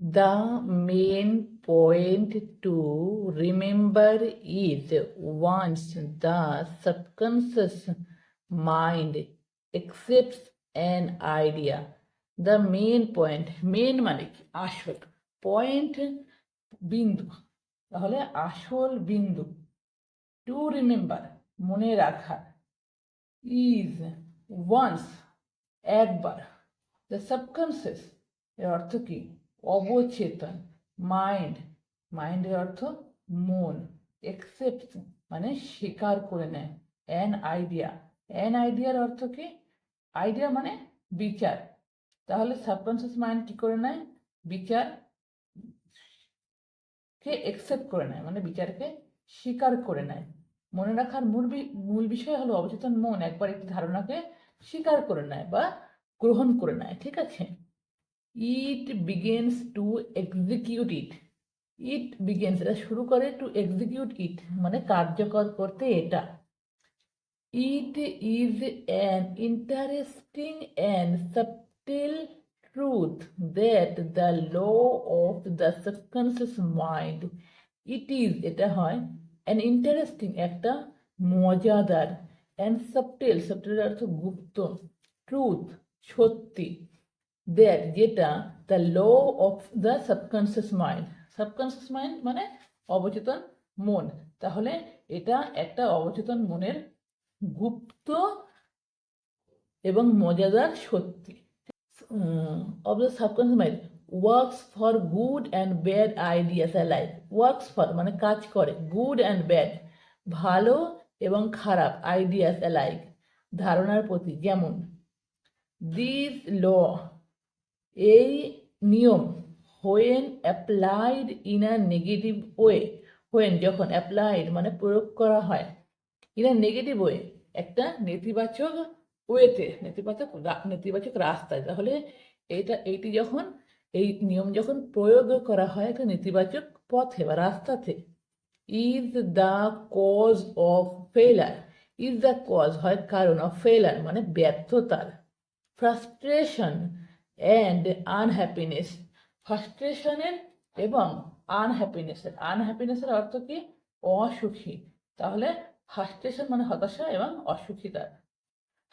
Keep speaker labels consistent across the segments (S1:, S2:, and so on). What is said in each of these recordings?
S1: The main point to remember is once the subconscious mind accepts an idea. The main point, main মানে কি আসল, point বিন্দু, তাহলে আসল বিন্দু, টু রিমেম্বার মনে রাখার, ইজ ওয়ান্স একবার, দ্য সাবকনসিয়াস এর অর্থ কি অবচেতন, মাইন্ড মাইন্ডের অর্থ মন, একসেপ্ট মানে স্বীকার করে নেয়, অ্যান আইডিয়া অ্যান আইডিয়ার অর্থ কি আইডিয়া মানে বিচার, তাহলে সাবকনসিয়াস মাইন্ড কি করে নেয় বিচারকে একসেপ্ট করে নেয় মানে বিচারকে স্বীকার করে নেয়। মনে রাখার মূল বিষয় হলো অবচেতন মন একবার একটি ধারণাকে স্বীকার করে নেয় বা গ্রহণ করে নেয়, ঠিক আছে। It begins to execute it, it begins এটা শুরু করে, টু এক্সিকিউট ইট মানে কার্যকর করতে এটা। It is an interesting and subtle truth that the law of the subconscious mind, it is এটা হয় অ্যান ইন্টারেস্টিং একটা মজাদার, অ্যান্ড সাবটেল সাবটেল অর্থ গুপ্ত, ট্রুথ সত্যি, দ্যাট যেটা, the law of the subconscious mind, subconscious mind মানে অবচেতন মন, তাহলে এটা একটা অবচেতন মনের গুপ্ত এবং মজাদার সত্যি। Of the subconscious mind works for good and bad ideas alike, works for মানে কাজ করে, গুড অ্যান্ড ব্যাড ভালো এবং খারাপ, আইডিয়াস অ্যালাইক ধারণার প্রতি, যেমন দিস ল এই নিয়ম, when applied in a negative way, when যখন অ্যাপ্লাইড মানে প্রয়োগ করা হয়, ইন আ নেগেটিভ ওয়ে একটা নেতিবাচক ওয়েতে, নেতিবাচক রাস্তায়, তাহলে এইটি যখন এই নিয়ম যখন প্রয়োগ করা হয় একটা নেতিবাচক পথে বা রাস্তাতে, ইজ দ্য কজ অফ ফেলার, ইজ দ্য কজ হয় কারণ, অফ ফেলার মানে ব্যর্থতার, ফ্রাস্ট্রেশন অ্যান্ড আনহ্যাপিনেস, ফ্রাস্ট্রেশনের এবং আনহ্যাপিনেসের অর্থ কি অসুখী, তাহলে ফ্রাস্ট্রেশন মানে হতাশা এবং অসুখিতা।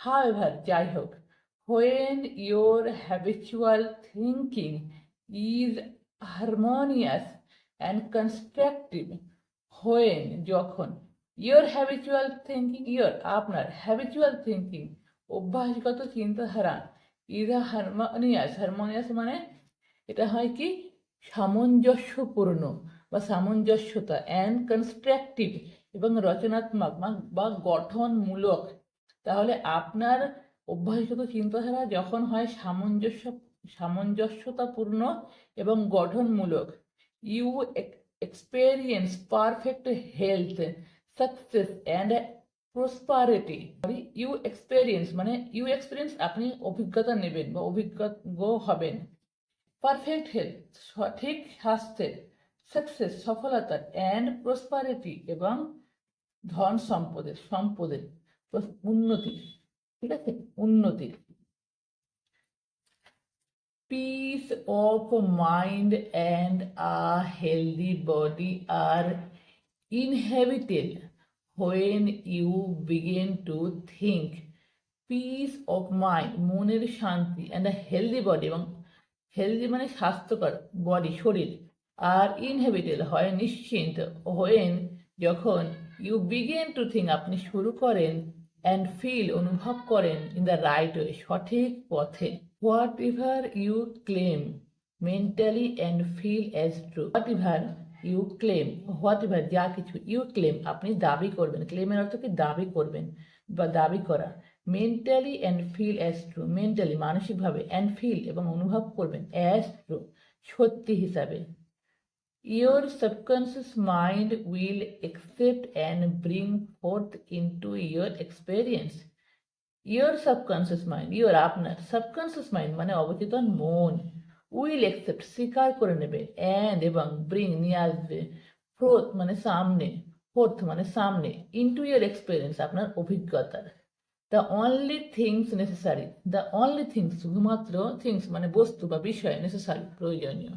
S1: হাউএভার যাই হোক, when your habitual thinking is harmonious and constructive, when যখন, ইয়োর হ্যাবিচুয়াল থিঙ্কিং ইয়োর আপনার, হ্যাবিচুয়াল থিঙ্কিং অভ্যাসগত চিন্তাধারা, ইজ হারমোনিয়াস, হারমোনিয়াস মানে এটা হয় কি সামঞ্জস্যপূর্ণ বা সামঞ্জস্যতা, অ্যান্ড কনস্ট্রাকটিভ এবং রচনাত্মক বা গঠনমূলক, তাহলে আপনার অভ্যাসগত চিন্তাধারা যখন হয় সামঞ্জস্যতাপূর্ণ এবং গঠনমূলক, you experience perfect health, success and prosperity, you experience মানে ইউ এক্সপেরিয়েন্স আপনি অভিজ্ঞতা নেবেন বা অভিজ্ঞ হবেন, পারফেক্ট হেলথ সঠিক স্বাস্থ্যের, সাকসেস সফলতার, অ্যান্ড প্রসপারিটি এবং ধন সম্পদের উন্নতি, ঠিক আছে উন্নতির। Peace of mind and a healthy body are inhabited when you begin to think, peace of mind মনের শান্তি, অ্যান্ড আ হেলদি বডি এবং হেলদি মানে স্বাস্থ্যকর বডি শরীর, আর ইনহেবিটেড হয় নিশ্চিন্ত, হোয়েন যখন, ইউ বিগিন টু থিঙ্ক আপনি শুরু করেন, অ্যান্ড ফিল অনুভব করেন, ইন দ্য রাইট ওয়ে সঠিক পথে। Whatever you claim mentally and feel as true, whatever you claim, whatever যা কিছু, ইউ ক্লেম আপনি দাবি করবেন, ক্লেমের অর্থ কি দাবি করবেন বা দাবি করা, mentally and feel as true, mentally মানসিকভাবে, অ্যান্ড ফিল এবং অনুভব করবেন, অ্যাজ ট্রু সত্যি হিসাবে। Your subconscious mind will accept and bring forth into your experience. Your subconscious mind, your আপনার subconscious mind মানে অবচেতন মন, will accept স্বীকার করে নেবে, and এবং bring নিয়ে আসবে, forth মানে সামনে, forth মানে সামনে, into your experience আপনার অভিজ্ঞতার। The only things necessary, the only things শুধুমাত্র, things মানে বস্তু বা বিষয়, necessary প্রয়োজনীয়।